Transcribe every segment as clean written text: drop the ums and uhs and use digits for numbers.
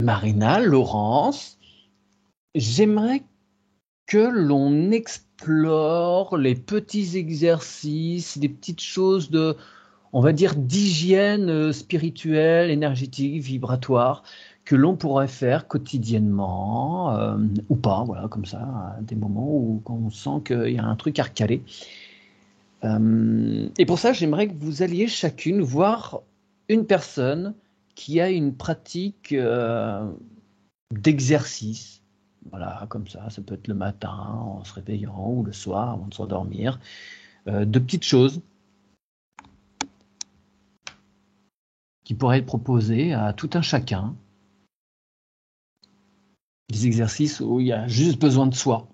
Marina, Laurence, j'aimerais que l'on explore les petits exercices, des petites choses de, on va dire, d'hygiène spirituelle, énergétique, vibratoire, que l'on pourrait faire quotidiennement, ou pas, voilà, comme ça, à des moments où quand on sent qu'il y a un truc à recaler. Et pour ça, j'aimerais que vous alliez chacune voir une personne qui a une pratique d'exercice. Voilà, comme ça peut être le matin en se réveillant ou le soir avant de s'endormir. De petites choses qui pourraient être proposées à tout un chacun. Des exercices où il y a juste besoin de soi.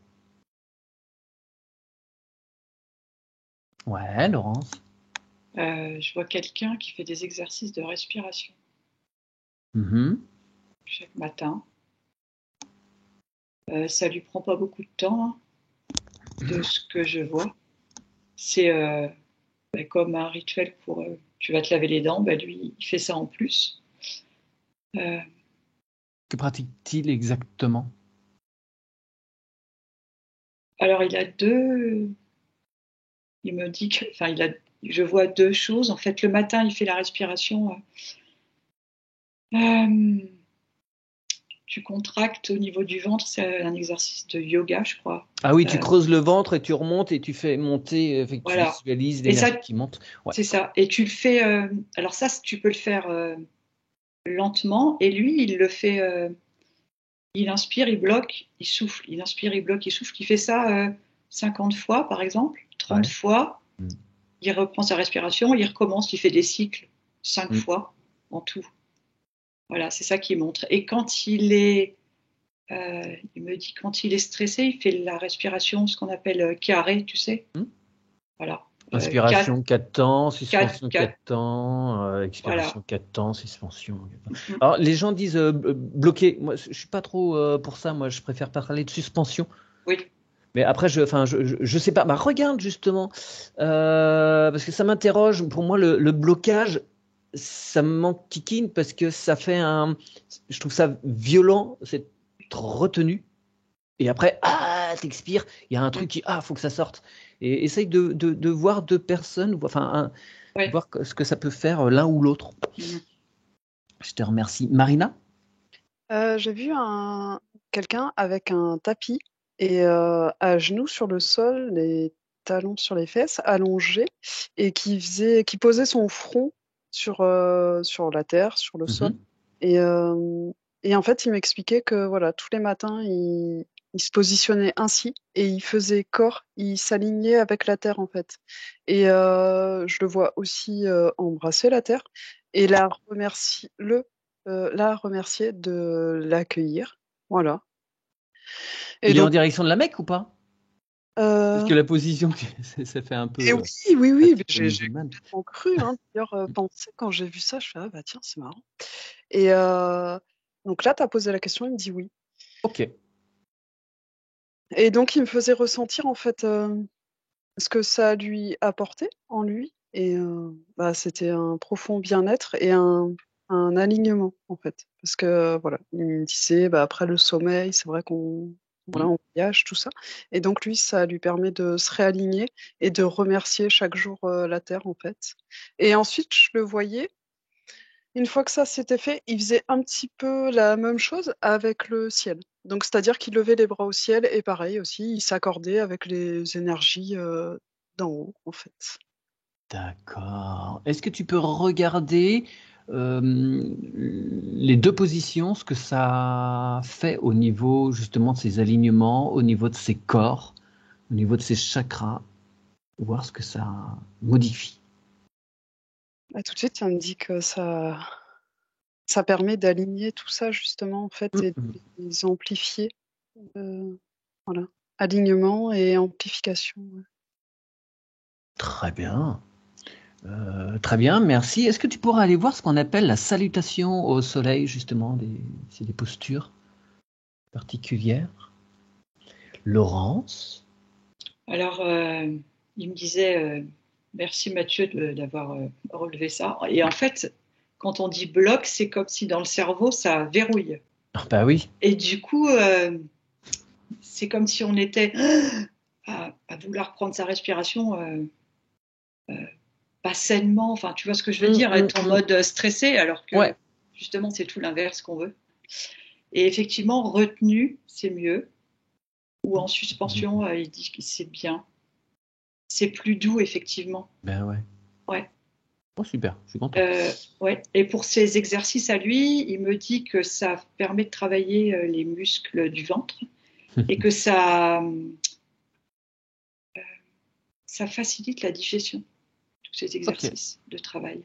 Ouais, Laurence. Je vois quelqu'un qui fait des exercices de respiration chaque matin. Ça lui prend pas beaucoup de temps, hein, de ce que je vois. C'est comme un rituel pour tu vas te laver les dents, lui il fait ça en plus. Que pratique-t-il exactement? Alors il me dit que, je vois deux choses. En fait, le matin il fait la respiration. Tu contractes au niveau du ventre, c'est un exercice de yoga, je crois. Ah oui, tu creuses le ventre et tu remontes et tu fais monter, tu Voilà. visualises Et ça, l'énergie qui monte. Ouais. c'est ça. Et tu le fais. Alors ça, tu peux le faire lentement. Et lui, il le fait. Il inspire, il bloque, il souffle. Il inspire, il bloque, il souffle. Il fait ça 50 fois, par exemple, 30 fois. Il reprend sa respiration, il recommence. Il fait des cycles 5 fois en tout. Voilà, c'est ça qu'il montre. Et quand il me dit quand il est stressé, il fait la respiration, ce qu'on appelle carré, tu sais. Voilà. Inspiration 4 temps, suspension 4. 4 temps, expiration Voilà. 4 temps, suspension. Alors, les gens disent bloquer. Moi, je suis pas trop pour ça. Moi, je préfère parler de suspension. Oui. Mais après, je sais pas. Bah, regarde justement, parce que ça m'interroge. Pour moi, le blocage, ça me m'enquiquine parce que ça fait je trouve ça violent, cette retenue. Et après, t'expires. Il y a un truc qui, faut que ça sorte. Et essaye de voir deux personnes, voir ce que ça peut faire l'un ou l'autre. Je te remercie. Marina? J'ai vu quelqu'un avec un tapis et à genoux sur le sol, les talons sur les fesses, allongé, et qui posait son front sur la terre, sur le sol. Et en fait, il m'expliquait que voilà, tous les matins, il se positionnait ainsi et il faisait corps, il s'alignait avec la terre en fait. Et je le vois aussi embrasser la terre et la remercier de l'accueillir. Voilà. Et Il est en donc, direction de la Mecque ou pas? Parce que la position, ça fait un peu. et oui, pratique j'ai musulmane. complètement cru. Hein, d'ailleurs, penser quand j'ai vu ça, je fais ah bah tiens, c'est marrant. Et donc là, tu as posé la question, il me dit oui. Ok. Et donc, il me faisait ressentir en fait ce que ça lui apportait en lui. Et c'était un profond bien-être et un alignement en fait. Parce que voilà, il me disait après le sommeil, c'est vrai qu'on on voyage, tout ça. Et donc lui, ça lui permet de se réaligner et de remercier chaque jour la Terre en fait. Et ensuite, je le voyais. Une fois que ça s'était fait, il faisait un petit peu la même chose avec le ciel. Donc, c'est-à-dire qu'il levait les bras au ciel et pareil aussi, il s'accordait avec les énergies d'en haut, en fait. D'accord. Est-ce que tu peux regarder les deux positions, ce que ça fait au niveau justement de ses alignements, au niveau de ses corps, au niveau de ses chakras, voir ce que ça modifie? Tout de suite, ça me dit que ça permet d'aligner tout ça justement en fait et de les amplifier. Voilà, alignement et amplification. Ouais. Très bien. Très bien, merci. Est-ce que tu pourras aller voir ce qu'on appelle la salutation au soleil, justement, c'est des postures particulières? Laurence? Alors, il me disait merci Mathieu d'avoir relevé ça. Et en fait, quand on dit bloc, c'est comme si dans le cerveau, ça verrouille. Ah, bah oui. Et du coup, c'est comme si on était à vouloir prendre sa respiration pas sainement. Enfin, tu vois ce que je veux dire, être en mode stressé, alors que Ouais. justement, c'est tout l'inverse qu'on veut. Et effectivement, retenu, c'est mieux. Ou en suspension, il dit que c'est bien. C'est plus doux, effectivement. Ben ouais. Ouais. Oh, super, je suis content. Ouais. Et pour ces exercices à lui, il me dit que ça permet de travailler les muscles du ventre et que ça facilite la digestion, tous ces Ok. exercices de travail.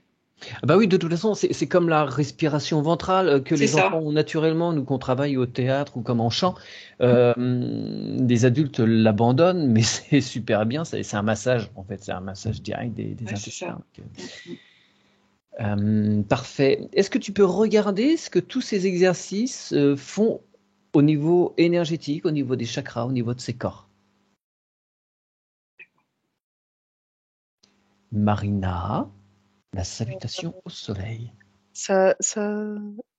Ah bah oui, de toute façon, c'est comme la respiration ventrale que C'est les enfants ça. ont naturellement, nous qu'on travaille au théâtre ou comme en chant. Des adultes l'abandonnent, mais c'est super bien. C'est un massage, en fait, c'est un massage direct des Ouais, c'est ça. intestins. Mm, mm. Parfait. Est-ce que tu peux regarder ce que tous ces exercices font au niveau énergétique, au niveau des chakras, au niveau de ses corps? Marina, la salutation au soleil. Ça,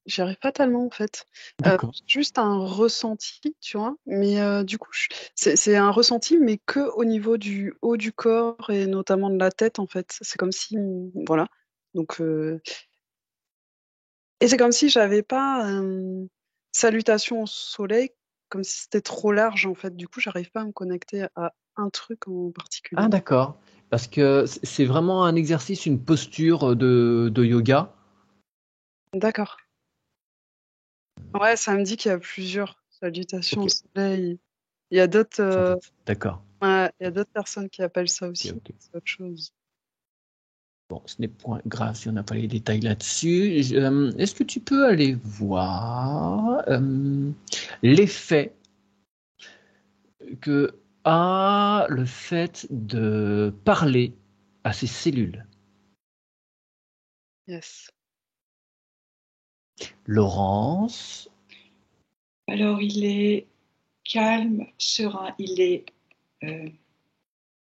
j'y arrive pas tellement en fait. D'accord. Juste un ressenti, tu vois. Mais du coup, c'est un ressenti, mais que au niveau du haut du corps et notamment de la tête en fait. C'est comme si, voilà. Donc, et c'est comme si j'avais pas salutation au soleil, comme si c'était trop large en fait. Du coup, j'arrive pas à me connecter à un truc en Ah particulier. d'accord. Parce que c'est vraiment un exercice, une posture de yoga. D'accord. Ouais, ça me dit qu'il y a plusieurs salutations au Ok. soleil. Il y a d'autres. D'accord. Ouais, il y a d'autres personnes qui appellent ça Ok, aussi. ok. C'est autre chose. Bon, ce n'est point grave si on n'a pas les détails là-dessus. Est-ce que tu peux aller voir l'effet que a le fait de parler à ses cellules? Yes. Laurence. Alors, il est calme, serein, il est euh,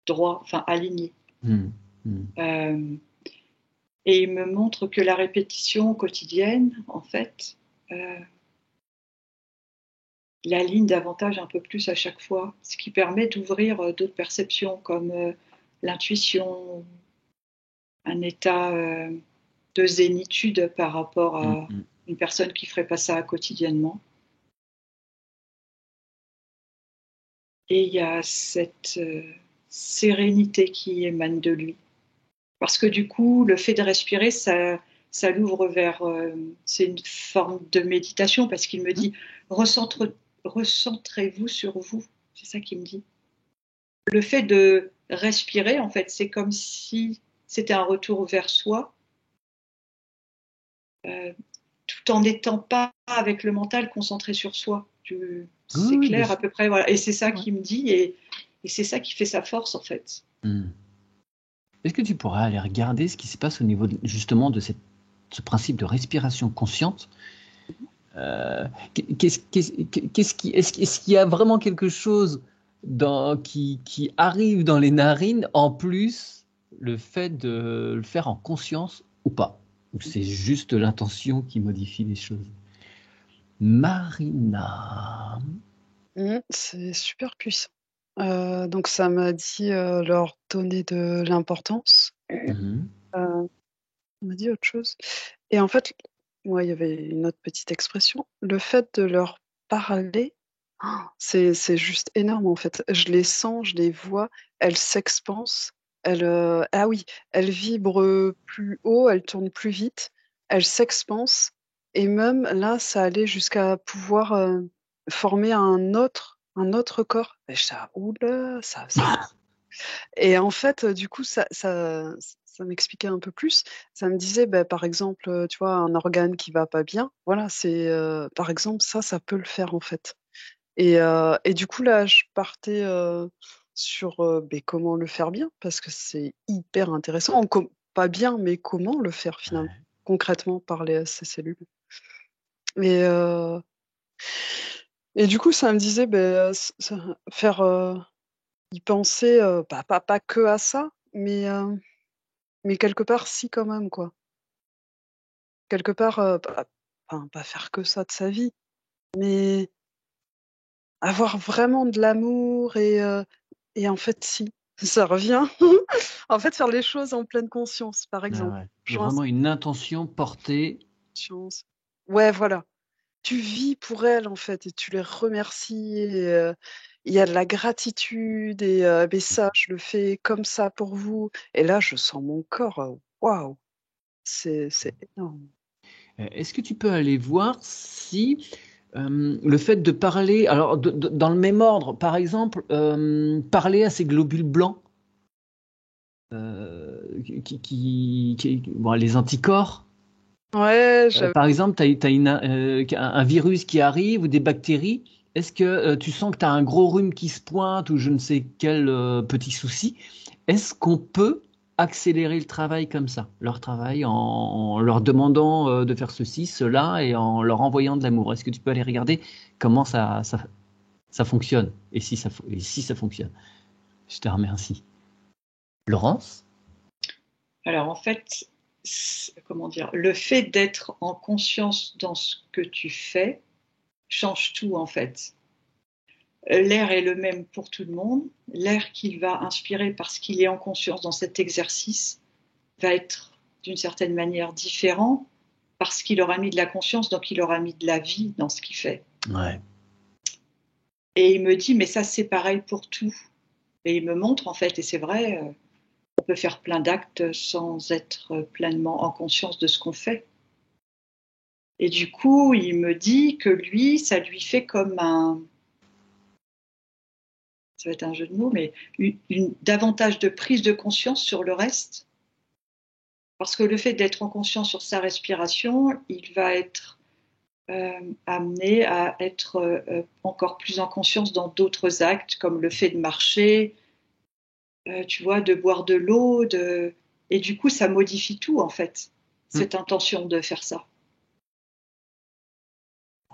droit, enfin aligné. Hmm, hmm. Euh, et il me montre que la répétition quotidienne, en fait, euh, il aligne davantage un peu plus à chaque fois, ce qui permet d'ouvrir d'autres perceptions comme l'intuition, un état de zénitude par rapport Hmm, à hmm. une personne qui ferait pas ça quotidiennement. Et il y a cette sérénité qui émane de lui. Parce que du coup, le fait de respirer, ça l'ouvre vers... c'est une forme de méditation parce qu'il me dit, recentrez-vous sur vous. C'est ça qu'il me dit. Le fait de respirer, en fait, c'est comme si c'était un retour vers soi, euh, tout en n'étant pas avec le mental concentré sur soi. Oui, C'est oui, bien clair à sûr. peu près, voilà. Et c'est ça Ouais. qu'il me dit, et c'est ça qui fait sa force, en fait. Hmm. Est-ce que tu pourrais aller regarder ce qui se passe au niveau justement de ce principe de respiration consciente? Euh, est-ce qu'il y a vraiment quelque chose qui arrive dans les narines en plus le fait de le faire en conscience ou pas? Ou c'est juste l'intention qui modifie les choses? Marina. C'est super puissant. Donc ça m'a dit leur donner de l'importance. Mhm. Euh, on m'a dit autre chose. Et en fait, moi, il y avait une autre petite expression. Le fait de leur parler, c'est juste énorme en fait. Je les sens, je les vois, elles s'expansent. Ah oui, elles vibrent plus haut, elles tournent plus vite, elles s'expansent. Et même là, ça allait jusqu'à pouvoir former un autre corps. Et je dis, ah, oula, ça. Et en fait, du coup, ça m'expliquait un peu plus. Ça me disait, bah, par exemple, tu vois, un organe qui va pas bien, voilà, par exemple, ça peut le faire en fait. Et du coup, là, je partais sur ben, comment le faire bien, parce que c'est hyper intéressant. Pas bien, mais comment le faire finalement, Ouais. concrètement, parler à ces cellules. Et, euh, et du coup, ça me disait, ben, faire y penser, pas que à ça, mais quelque part, si quand même, quoi. Quelque part, enfin, pas faire que ça de sa vie, Mais avoir vraiment de l'amour et en fait, si, ça revient. En fait, faire les choses en pleine conscience, par Ah exemple. ouais. Il y a Jouer en vraiment une intention portée. conscience. Ouais, voilà. Tu vis pour elles, en fait, et tu les remercies. Il y a de la gratitude mais ça, je le fais comme ça pour vous. Et là, je sens mon corps. Waouh, c'est énorme. Est-ce que tu peux aller voir si le fait de parler, alors dans le même ordre, par exemple, parler à ces globules blancs, bon, les anticorps. Ouais, j'avais. Par exemple, tu as un virus qui arrive ou des bactéries. Est-ce que tu sens que tu as un gros rhume qui se pointe ou je ne sais quel petit souci? Est-ce qu'on peut accélérer le travail comme ça, leur travail, en leur demandant de faire ceci, cela et en leur envoyant de l'amour? Est-ce que tu peux aller regarder comment ça fonctionne et si ça fonctionne? Je te remercie. Laurence? Alors en fait, comment dire, le fait d'être en conscience dans ce que tu fais change tout en fait. L'air est le même pour tout le monde. L'air qu'il va inspirer parce qu'il est en conscience dans cet exercice va être d'une certaine manière différent parce qu'il aura mis de la conscience, donc il aura mis de la vie dans ce qu'il fait. Ouais. Et il me dit, mais ça c'est pareil pour tout. Et il me montre en fait, et c'est vrai, on peut faire plein d'actes sans être pleinement en conscience de ce qu'on fait. Et du coup, il me dit que lui, ça lui fait comme ça va être un jeu de mots, mais davantage de prise de conscience sur le reste. Parce que le fait d'être en conscience sur sa respiration, il va être amené à être encore plus en conscience dans d'autres actes, comme le fait de marcher, tu vois, de boire de l'eau, et du coup, ça modifie tout, en fait, cette intention de faire ça.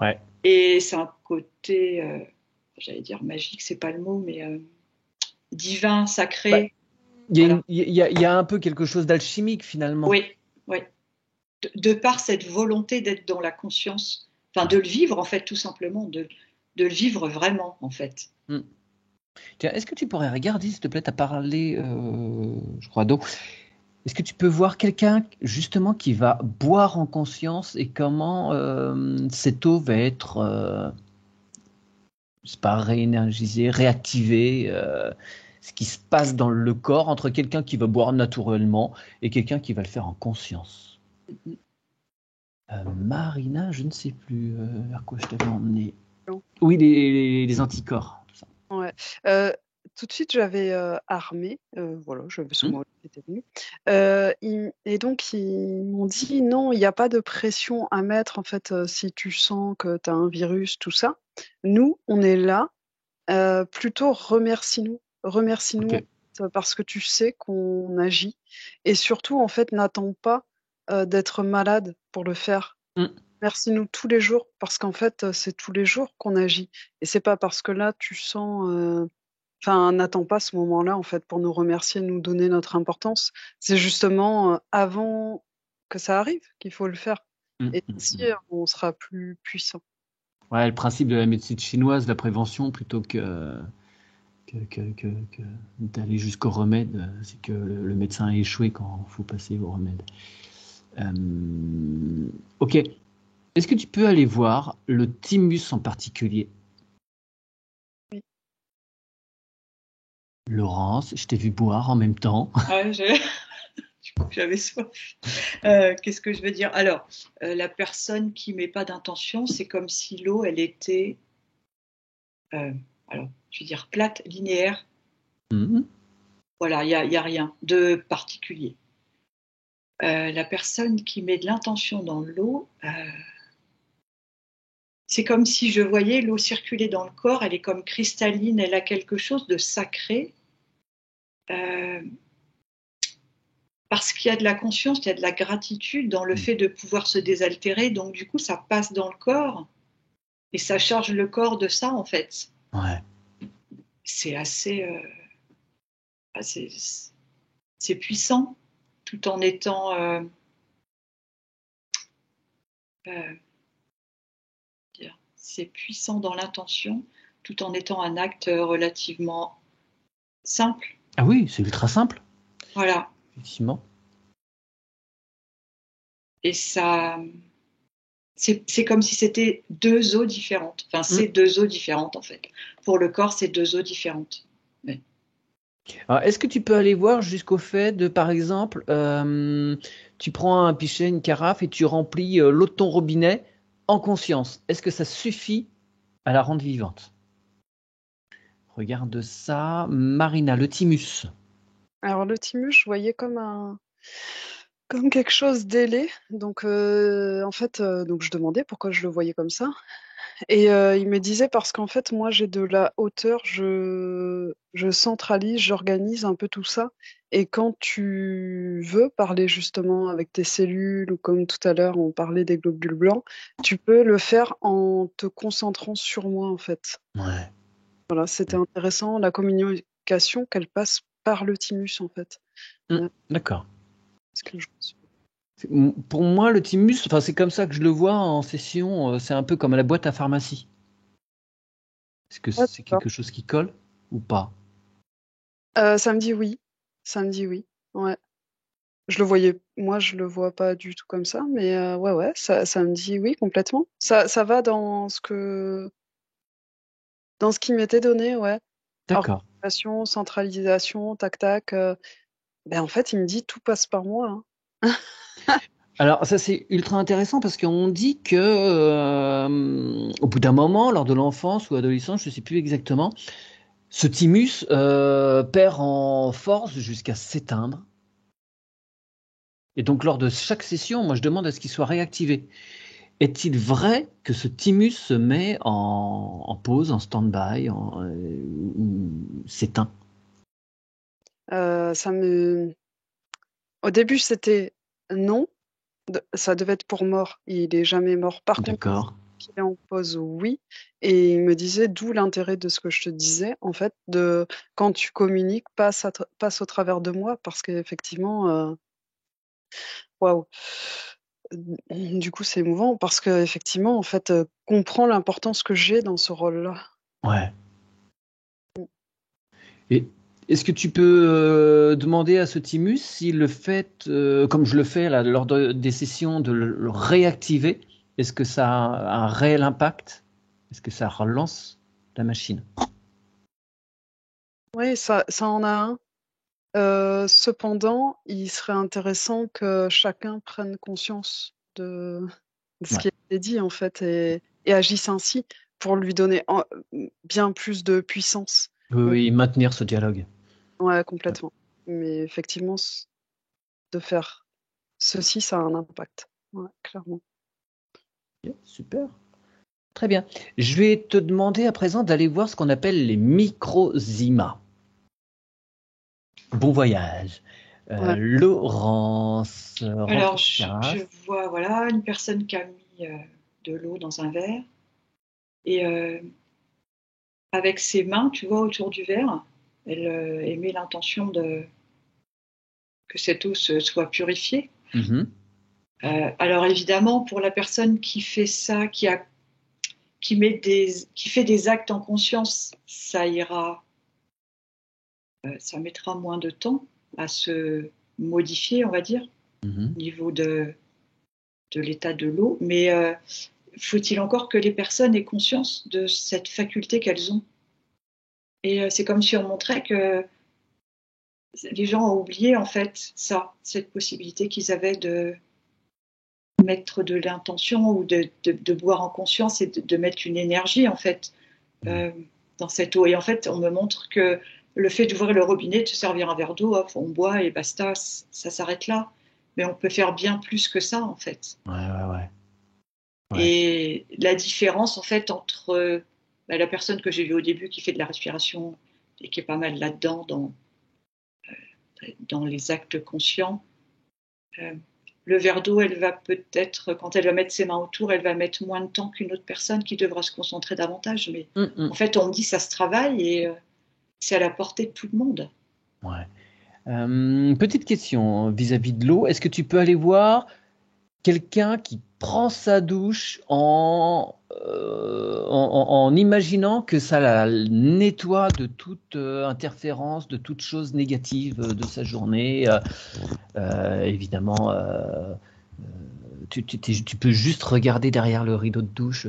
Ouais. Et c'est un côté, j'allais dire magique, c'est pas le mot, mais divin, Bah, sacré. il Voilà. y a un peu quelque chose d'alchimique finalement. Oui, oui. De par cette volonté d'être dans la conscience, enfin de le vivre en fait, tout simplement, de le vivre vraiment en fait. Tiens, est-ce que tu pourrais regarder, s'il te plaît, tu as parlé, je crois, d'eau. Est-ce que tu peux voir quelqu'un justement qui va boire en conscience et comment cette eau va être, je sais pas, réénergisée, réactivée, ce qui se passe dans le corps entre quelqu'un qui va boire naturellement et quelqu'un qui va le faire en conscience? Marina, je ne sais plus vers quoi je t'avais emmené. Non. Oui, les anticorps. Ça. Ouais. Tout de suite, j'avais armé, voilà, j'avais son mot qui était venu. Et donc, ils m'ont dit non, il n'y a pas de pression à mettre en fait si tu sens que tu as un virus, tout ça. Nous, on est là, plutôt remercie-nous. Remercie-nous Ok. parce que tu sais qu'on agit. Et surtout, en fait, n'attends pas d'être malade pour le faire. Mm. Merci-nous tous les jours parce qu'en fait, c'est tous les jours qu'on agit. Et c'est pas parce que là, tu sens. Enfin, n'attends pas ce moment-là, en fait, pour nous remercier, nous donner notre importance. C'est justement avant que ça arrive qu'il faut le faire. Mm, Et mm, ainsi, mm. on sera plus puissant. Ouais, le principe de la médecine chinoise, la prévention, plutôt que d'aller jusqu'au remède, c'est que le médecin a échoué quand il faut passer au remède. Ok. Est-ce que tu peux aller voir le thymus en particulier? Oui. Laurence, je t'ai vu boire en même temps. Ouais, j'avais soif. Qu'est-ce que je veux dire? Alors, la personne qui met pas d'intention, c'est comme si l'eau, elle était, alors, je vais dire plate, linéaire. Mhm. Voilà, il y a rien de particulier. La personne qui met de l'intention dans l'eau, c'est comme si je voyais l'eau circuler dans le corps, elle est comme cristalline, elle a quelque chose de sacré. Euh, Parce qu'il y a de la conscience, il y a de la gratitude dans le fait de pouvoir se désaltérer, donc du coup ça passe dans le corps et ça charge le corps de ça en fait. Ouais. C'est assez c'est puissant tout en étant c'est puissant dans l'intention, tout en étant un acte relativement simple. Ah oui, c'est ultra simple, Voilà. effectivement. Et ça, c'est comme si c'était deux eaux différentes. Enfin, c'est deux eaux différentes, en fait. Pour le corps, c'est deux eaux différentes. Ouais. Alors, est-ce que tu peux aller voir jusqu'au fait de, par exemple, tu prends un pichet, une carafe et tu remplis l'eau de ton robinet en conscience. Est-ce que ça suffit à la rendre vivante? Regarde ça. Marina, le thymus. Alors le thymus, je voyais comme quelque chose d'ailé. Donc en fait, donc je demandais pourquoi je le voyais comme ça. Et il me disait parce qu'en fait, moi j'ai de la hauteur, je centralise, j'organise un peu tout ça. Et quand tu veux parler justement avec tes cellules, ou comme tout à l'heure on parlait des globules blancs, tu peux le faire en te concentrant sur moi en fait. Ouais. Voilà, c'était intéressant, la communication qu'elle passe par le thymus en fait. D'accord. Ce que je pense. Pour moi, le thymus, enfin, c'est comme ça que je le vois en session. C'est un peu comme la boîte à pharmacie. Est-ce que Ah, c'est d'accord. quelque chose qui colle ou pas? Ça me dit oui. Ça me dit oui. Ouais. Moi, je le vois pas du tout comme ça, mais ouais, ça me dit oui complètement. Ça va dans ce qui m'était donné, ouais. D'accord. Organisation, centralisation, tac tac. Ben en fait, il me dit tout passe par moi, hein. Alors ça c'est ultra intéressant parce qu'on dit que au bout d'un moment, lors de l'enfance ou adolescence, je ne sais plus exactement, ce thymus perd en force jusqu'à s'éteindre. Et donc lors de chaque session, moi je demande à ce qu'il soit réactivé. Est-il vrai que ce thymus se met en pause, en stand-by, ou s'éteint? Ça me. Au début, c'était non. Ça devait être pour mort. Il est jamais mort. Par contre, D'accord. qu'il est en pause, oui. Et il me disait, d'où l'intérêt de ce que je te disais, en fait, de quand tu communiques, passe au travers de moi, parce qu'effectivement, waouh. Du coup, c'est émouvant, parce qu'effectivement, en fait, comprends l'importance que j'ai dans ce rôle-là. Ouais. Et est-ce que tu peux demander à ce thymus s'il le fait, comme je le fais là, lors des sessions, de le réactiver? Est-ce que ça a un réel impact? Est-ce que ça relance la machine? Oui, ça en a un. Cependant, il serait intéressant que chacun prenne conscience de ce Ouais. qui a été dit, en fait, et agisse ainsi pour lui donner bien plus de puissance. Oui, Mais, oui, maintenir ce dialogue. ouais, Ouais. complètement. Mais effectivement, de faire ceci, ça a un impact. Ouais, clairement. Ok, super. Très bien. Je vais te demander à présent d'aller voir ce qu'on appelle les microzymas. Bon voyage. Ouais. Laurence, Alors, remplis ta je carafe. vois voilà, une personne qui a mis de l'eau dans un verre et avec ses mains, tu vois, autour du verre, elle émet l'intention que cette eau soit purifiée. Mhm. Alors évidemment, pour la personne qui fait ça, qui fait des actes en conscience, ça ira, ça mettra moins de temps à se modifier, on va dire, Mhm. au niveau de l'état de l'eau. Mais faut-il encore que les personnes aient conscience de cette faculté qu'elles ont. Et c'est comme si on montrait que les gens ont oublié en fait ça, cette possibilité qu'ils avaient de mettre de l'intention ou de boire en conscience et de mettre une énergie en fait euh, dans cette eau. Et en fait, on me montre que le fait d'ouvrir le robinet, de se servir un verre d'eau, hop, on boit et basta, ça s'arrête là. Mais on peut faire bien plus que ça en fait. Ouais, ouais, ouais. Ouais. Et la différence en fait entre la personne que j'ai vue au début qui fait de la respiration et qui est pas mal là-dedans dans les actes conscients, euh, le verre d'eau, elle va peut-être, quand elle va mettre ses mains autour, elle va mettre moins de temps qu'une autre personne qui devra se concentrer davantage. Mais en fait, on me dit ça se travaille et c'est à la portée de tout le monde. Ouais. Petite question vis-à-vis de l'eau. Est-ce que tu peux aller voir quelqu'un qui prend sa douche en imaginant que ça la nettoie de toute interférence, de toute chose négative de sa journée. Évidemment, tu peux juste regarder derrière le rideau de douche.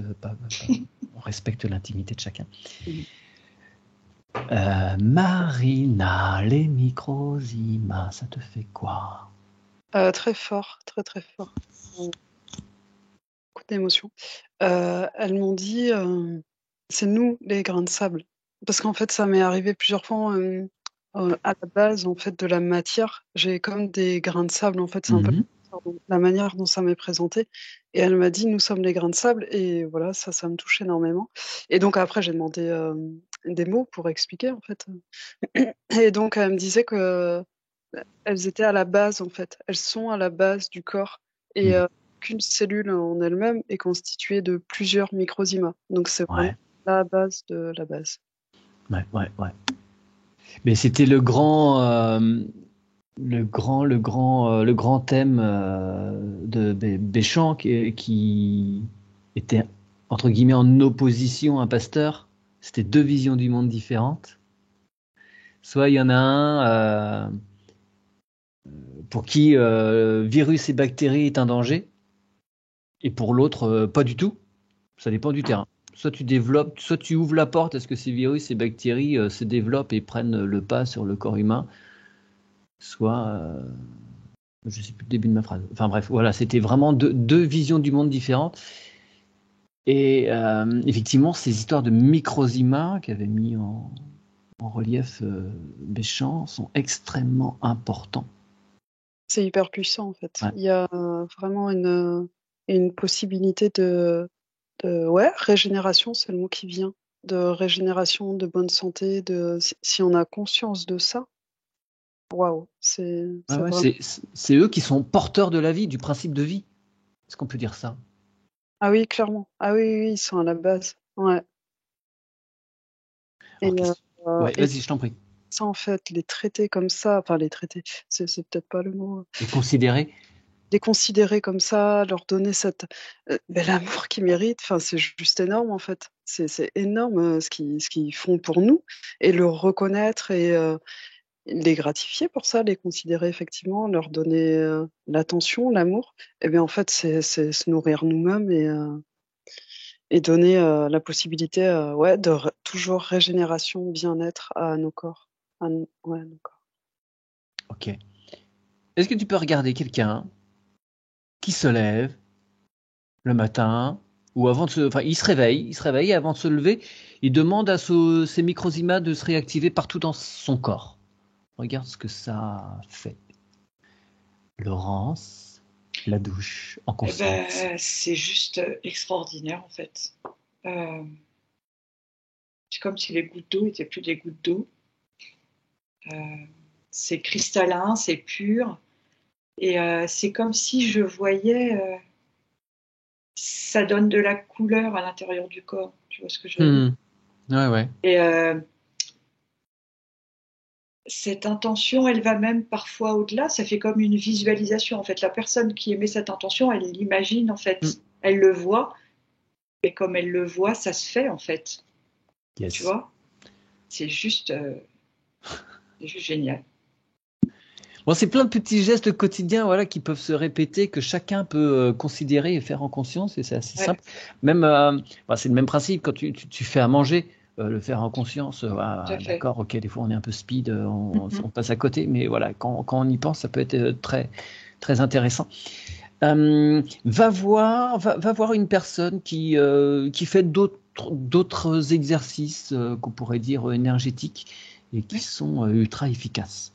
On respecte l'intimité de chacun. Marina, les microzymas, ça te fait quoi? Très fort, très très fort. Beaucoup d'émotions. Elles m'ont dit, c'est nous les grains de sable. Parce qu'en fait, ça m'est arrivé plusieurs fois à la base en fait de la matière. J'ai comme des grains de sable en fait. C'est un peu la manière dont ça m'est présenté. Et elle m'a dit, nous sommes les grains de sable. Et voilà, ça me touche énormément. Et donc après, j'ai demandé des mots pour expliquer en fait. Et donc elle me disait que elles étaient à la base en fait. Elles sont à la base du corps. Et qu'une cellule en elle-même est constituée de plusieurs microzymas. Donc c'est vraiment la base de la base. Ouais. Mais c'était le grand thème de Béchamp qui était entre guillemets en opposition à Pasteur. C'était deux visions du monde différentes. Soit il y en a un pour qui virus et bactéries est un danger, et pour l'autre pas du tout. Ça dépend du terrain. Soit tu ouvres la porte à ce que ces virus et bactéries se développent et prennent le pas sur le corps humain, soit je ne sais plus le début de ma phrase. Enfin bref, voilà, c'était vraiment deux visions du monde différentes. Et effectivement, ces histoires de microzymas qu'avait mis en relief Béchamp sont extrêmement importants. C'est hyper puissant en fait. Ouais. Il y a vraiment une possibilité de régénération, c'est le mot qui vient. De régénération, de bonne santé, si on a conscience de ça, waouh, c'est vraiment. C'est eux qui sont porteurs de la vie, du principe de vie. Est-ce qu'on peut dire ça? Ah oui, clairement. Ah oui, ils sont à la base. Ouais. Et, Ouais, et vas-y, je t'en prie. ça, en fait, les traiter comme ça, enfin les traiter, c'est peut-être pas le mot. Et considérer. Les considérer comme ça, leur donner l'amour qu'ils méritent, enfin, c'est juste énorme en fait. C'est énorme ce qu'ils font pour nous et le reconnaître et les gratifier pour ça, les considérer effectivement, leur donner l'attention, l'amour. Et bien en fait, c'est se nourrir nous-mêmes et donner la possibilité toujours régénération, bien-être à nos corps. Nos corps. Ok. Est-ce que tu peux regarder quelqu'un qui se lève le matin ou avant de se... Enfin, il se réveille et avant de se lever, il demande à ses microzymas de se réactiver partout dans son corps. Regarde ce que ça fait. Laurence, la douche en conscience. C'est juste extraordinaire en fait. C'est comme si les gouttes d'eau n'étaient plus des gouttes d'eau. C'est cristallin, c'est pur. Et c'est comme si je voyais, ça donne de la couleur à l'intérieur du corps. Tu vois ce que je veux dire? Ouais. Et cette intention, elle va même parfois au-delà. Ça fait comme une visualisation. En fait, la personne qui émet cette intention, elle l'imagine en fait. Elle le voit. Et comme elle le voit, ça se fait en fait. Yes. Tu vois? C'est juste génial. Bon, c'est plein de petits gestes quotidiens, voilà, qui peuvent se répéter, que chacun peut considérer et faire en conscience, et c'est assez simple. Même, c'est le même principe quand tu fais à manger, le faire en conscience. D'accord, ok, des fois on est un peu speed, on passe à côté, mais voilà, quand on y pense, ça peut être très, très intéressant. Va voir une personne qui fait d'autres exercices qu'on pourrait dire énergétiques et qui sont ultra efficaces.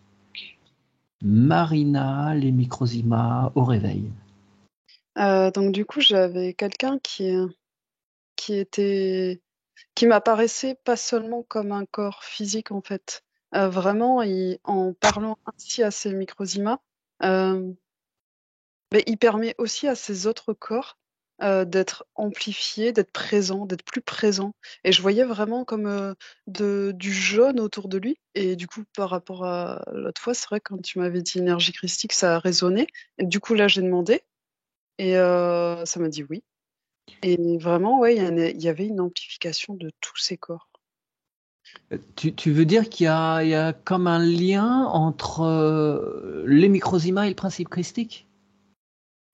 Marina, les microzymas au réveil. Donc du coup, j'avais quelqu'un qui m'apparaissait pas seulement comme un corps physique en fait. Vraiment, en parlant ainsi à ces microzymas, mais il permet aussi à ces autres corps d'être amplifiés, d'être présents, d'être plus présents. Et je voyais vraiment comme du jaune autour de lui. Et du coup, par rapport à l'autre fois, c'est vrai, quand tu m'avais dit énergie christique, ça a résonné. Et du coup, là, j'ai demandé. Et ça m'a dit oui. Et vraiment, ouais, il y avait une amplification de tous ces corps. Tu veux dire il y a comme un lien entre les microzymas et le principe christique?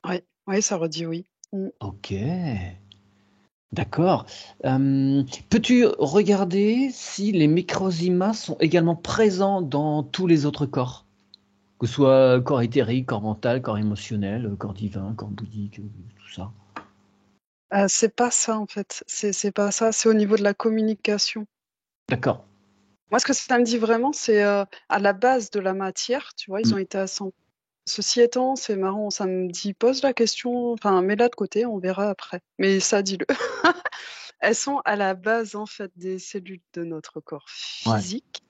Ouais, ouais, ça redit oui. Mm. Ok, d'accord. Peux-tu regarder si les microzymas sont également présents dans tous les autres corps? Que ce soit corps éthérique, corps mental, corps émotionnel, corps divin, corps bouddhique, tout ça. C'est pas ça, en fait. C'est pas ça. C'est au niveau de la communication. D'accord. Moi, ce que ça me dit vraiment, c'est à la base de la matière, tu vois, ils Mm. ont été assemblés. Ceci étant, c'est marrant, ça me dit, pose la question, enfin, mets-la de côté, on verra après. Mais ça, dis-le. Elles sont à la base, en fait, des cellules de notre corps Ouais. physique.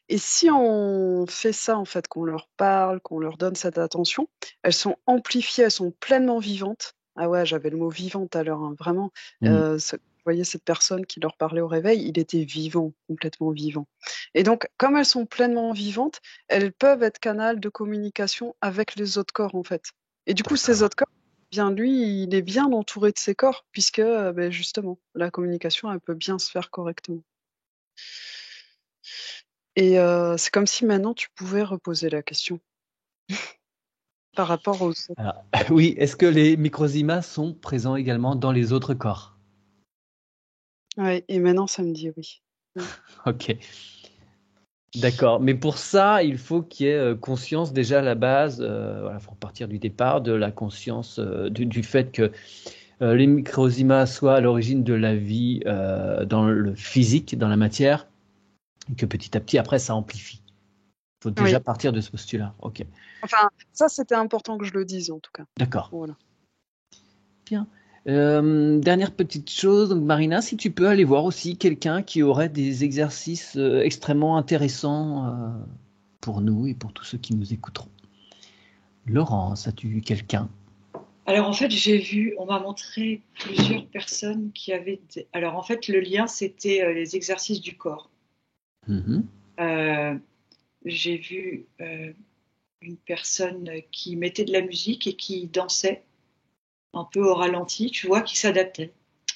Et si on fait ça, en fait, qu'on leur parle, qu'on leur donne cette attention, elles sont amplifiées, elles sont pleinement vivantes. Ah ouais, j'avais le mot vivant tout à l'heure, hein, vraiment. Mm. Vous voyez cette personne qui leur parlait au réveil, il était vivant, complètement vivant. Et donc, comme elles sont pleinement vivantes, elles peuvent être canal de communication avec les autres corps, en fait. Et du coup, ces D'accord. autres corps, bien lui, il est bien entouré de ses corps, puisque ben, justement, la communication, elle peut bien se faire correctement. Et c'est comme si maintenant tu pouvais reposer la question par rapport aux autres. Alors, oui, est-ce que les microzymas sont présents également dans les autres corps? Ouais, et maintenant ça me dit oui. Mm. Ok. D'accord, mais pour ça, il faut qu'il y ait conscience déjà à la base, voilà, faut partir du départ de la conscience du fait que les microzymas soient à l'origine de la vie dans le physique, dans la matière, et que petit à petit, après, ça amplifie. Il faut déjà Oui, partir de ce postulat. Ok, enfin, ça c'était important que je le dise en tout cas. d'accord. Voilà. Bien. Dernière petite chose, donc Marina, si tu peux aller voir aussi quelqu'un qui aurait des exercices extrêmement intéressants pour nous et pour tous ceux qui nous écouteront. Laurence, as-tu quelqu'un? Alors en fait, j'ai vu, on m'a montré plusieurs personnes qui avaient. Alors en fait, le lien, c'était les exercices du corps. Mhm. Euh, j'ai vu une personne qui mettait de la musique et qui dansait un peu au ralenti, tu vois, qui s'adaptait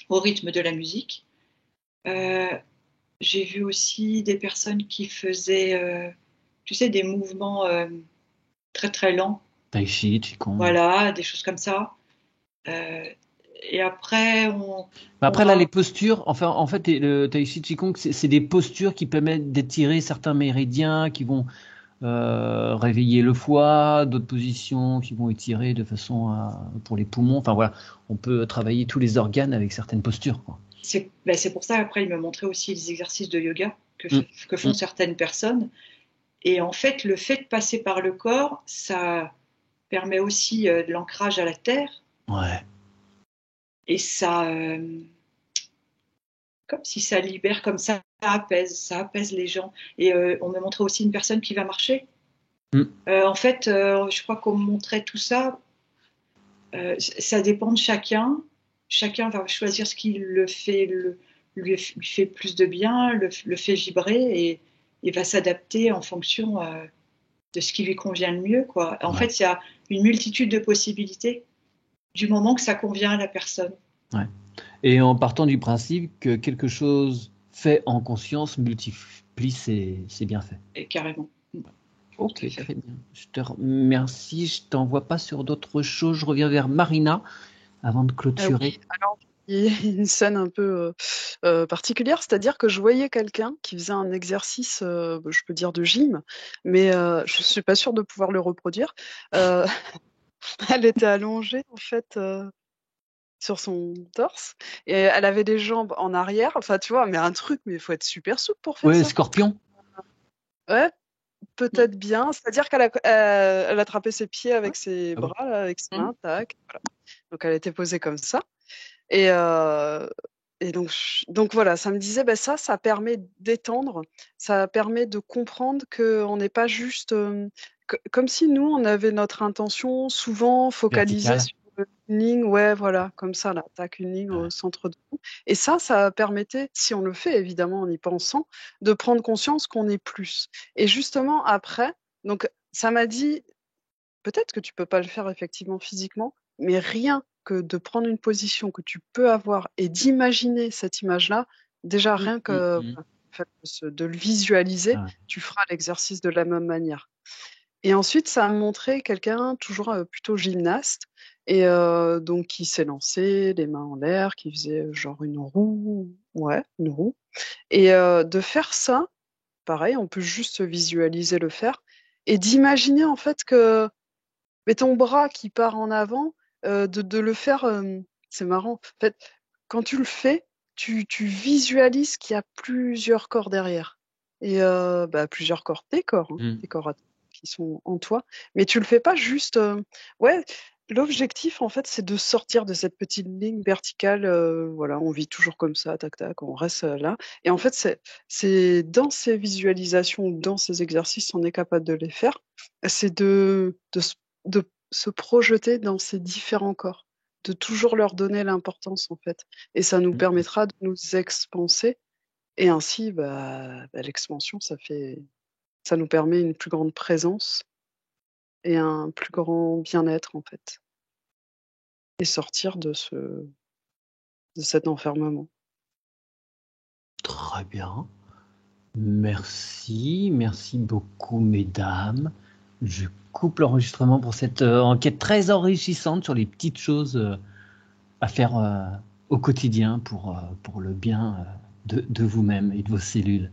au rythme de la musique. Euh, j'ai vu aussi des personnes qui faisaient, tu sais, des mouvements très très lents, Tai Chi, Qigong. voilà, des choses comme ça. Euh, et après, Mais on après, là, les m'a. postures, enfin, en fait, le Tai Chi, Qigong, c'est des postures qui permettent d'étirer certains méridiens, qui vont réveiller le foie, d'autres positions qui vont étirer de façon pour les poumons. Enfin, voilà, on peut travailler tous les organes avec certaines postures, quoi. C'est pour ça, après, il me montrait aussi les exercices de yoga Mm. que font Mm. certaines personnes. Et en fait, le fait de passer par le corps, ça permet aussi de l'ancrage à la terre. Ouais. Et ça, comme si ça libère, comme ça apaise les gens. Et on me montrait aussi une personne qui va marcher. Mm. En fait, je crois qu'on me montrait tout ça. Ça dépend de chacun. Chacun va choisir ce qui le fait, lui fait plus de bien, le fait vibrer et va s'adapter en fonction de ce qui lui convient le mieux, quoi. En Ouais. fait, il y a une multitude de possibilités du moment que ça convient à la personne. Ouais. Et en partant du principe que quelque chose fait en conscience multiplie ses bienfaits. Et carrément. Tout Ok, à fait. très bien. Je te remercie. Je t'envoie pas sur d'autres choses. Je reviens vers Marina avant de Oui, clôturer. alors il y a une scène un peu particulière, c'est-à-dire que je voyais quelqu'un qui faisait un exercice, je peux dire de gym, mais je suis pas sûre de pouvoir le reproduire. Euh, elle était allongée en fait sur son torse et elle avait des jambes en arrière. Enfin, tu vois, mais un truc, mais il faut être super souple pour faire Ouais, ça. Scorpion. Ouais, Mm. peut-être bien. C'est-à-dire elle attrapait ses pieds Ouais. avec ses Ah bon? bras, là, avec ses Mm. mains, tac. Voilà. Donc elle était posée comme ça. Et, donc, donc voilà, ça me disait, bah, ça permet d'étendre, ça permet de comprendre qu'on n'est pas juste, comme si nous, on avait notre intention souvent focalisée Vertical. sur une ligne, ouais, voilà, comme ça, là, tac, une ligne au Ouais. centre de nous. Et ça permettait, si on le fait évidemment en y pensant, de prendre conscience qu'on est plus. Et justement, après, donc ça m'a dit, peut-être que tu peux pas le faire effectivement physiquement, Mais rien que de prendre une position que tu peux avoir et d'imaginer cette image-là, déjà rien que en fait, de le visualiser, Ah, tu feras l'exercice de la même manière. Et ensuite, ça a montré quelqu'un toujours plutôt gymnaste, et donc qui s'est lancé, les mains en l'air, qui faisait genre une roue, ouais, une roue. Et de faire ça, pareil, on peut juste visualiser le faire et d'imaginer en fait que mais ton bras qui part en avant, de le faire, c'est marrant. En fait, quand tu le fais, tu visualises qu'il y a plusieurs corps derrière. Et plusieurs corps, mm. tes corps qui sont en toi. Mais tu le fais pas juste. Ouais, l'objectif, en fait, c'est de sortir de cette petite ligne verticale. Voilà, on vit toujours comme ça, tac, tac, on reste là. Et en fait, c'est dans ces visualisations, dans ces exercices, on est capable de les faire. C'est de se projeter dans ces différents corps, de toujours leur donner l'importance en fait. Et ça nous permettra de nous expanser. Et ainsi, l'expansion, ça nous permet une plus grande présence et un plus grand bien-être en fait. Et sortir de cet enfermement. Très bien. Merci beaucoup, mesdames. Je coupe l'enregistrement pour cette enquête très enrichissante sur les petites choses à faire au quotidien pour le bien de vous-même et de vos cellules.